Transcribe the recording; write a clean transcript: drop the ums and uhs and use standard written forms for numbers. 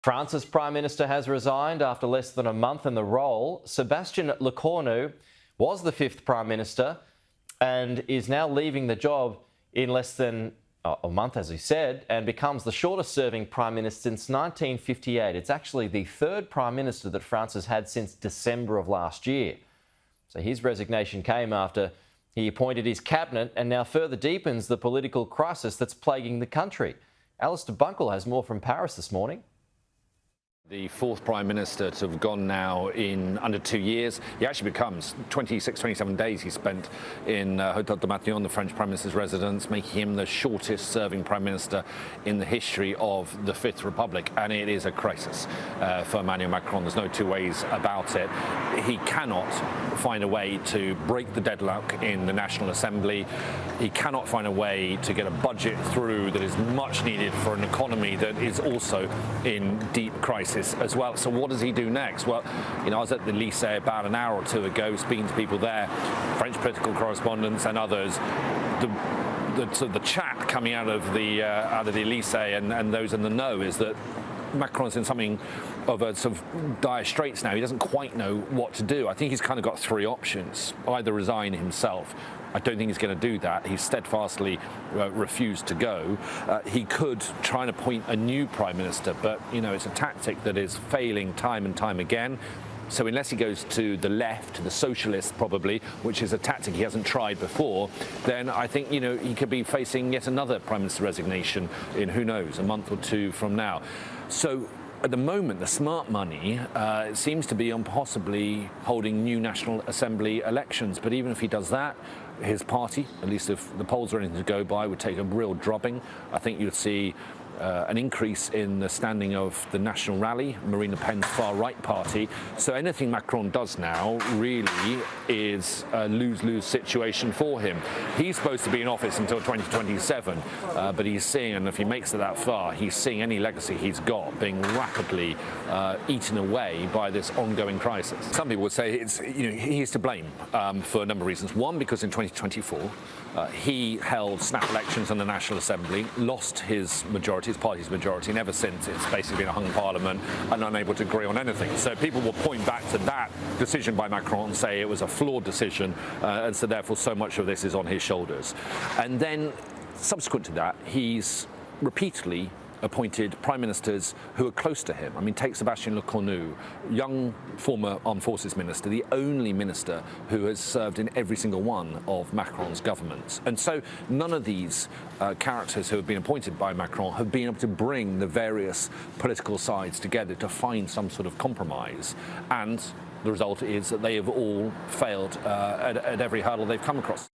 France's Prime Minister has resigned after less than a month in the role. Sébastien Lecornu was the fifth Prime Minister and is now leaving the job in less than a month, as he said, and becomes the shortest serving Prime Minister since 1958. It's actually the third Prime Minister that France has had since December of last year. So his resignation came after he appointed his cabinet and now further deepens the political crisis that's plaguing the country. Alistair Bunkle has more from Paris this morning. The fourth Prime Minister to have gone now in under 2 years. He actually becomes 27 days he spent in Hôtel de Matignon, the French Prime Minister's residence, making him the shortest serving Prime Minister in the history of the Fifth Republic. And it is a crisis for Emmanuel Macron. There's no two ways about it. He cannot find a way to break the deadlock in the National Assembly. He cannot find a way to get a budget through that is much needed for an economy that is also in deep crisis as well. So what does he do next? Well, I was at the Elysee about an hour or two ago, speaking to people there, French political correspondents and others. The chat coming out of the Elysee and those in the know is that Macron's in something of a sort of dire straits now. He doesn't quite know what to do. I think he's kind of got three options. Either resign himself. I don't think he's going to do that. He's steadfastly refused to go. He could try and appoint a new Prime Minister, but, it's a tactic that is failing time and time again. So unless he goes to the left, to the socialists probably, which is a tactic he hasn't tried before, then I think, he could be facing yet another Prime Minister resignation in, who knows, a month or two from now. So at the moment, the smart money seems to be on possibly holding new National Assembly elections. But even if he does that, his party, at least if the polls are anything to go by, would take a real drubbing. I think you'd see an increase in the standing of the National Rally, Marine Le Pen's far-right party. So anything Macron does now really is a lose-lose situation for him. He's supposed to be in office until 2027, but he's seeing, and if he makes it that far, he's seeing any legacy he's got being rapidly eaten away by this ongoing crisis. Some people would say he's to blame for a number of reasons. One, because in 2024, he held snap elections in the National Assembly, lost his majority, his party's majority, and ever since it's basically been a hung parliament and unable to agree on anything. So people will point back to that decision by Macron and say it was a flawed decision, and so therefore so much of this is on his shoulders. And then subsequent to that, he's repeatedly appointed prime ministers who are close to him. I mean, take Sébastien Lecornu, young former armed forces minister, the only minister who has served in every single one of Macron's governments. And so none of these characters who have been appointed by Macron have been able to bring the various political sides together to find some sort of compromise. And the result is that they have all failed at every hurdle they've come across.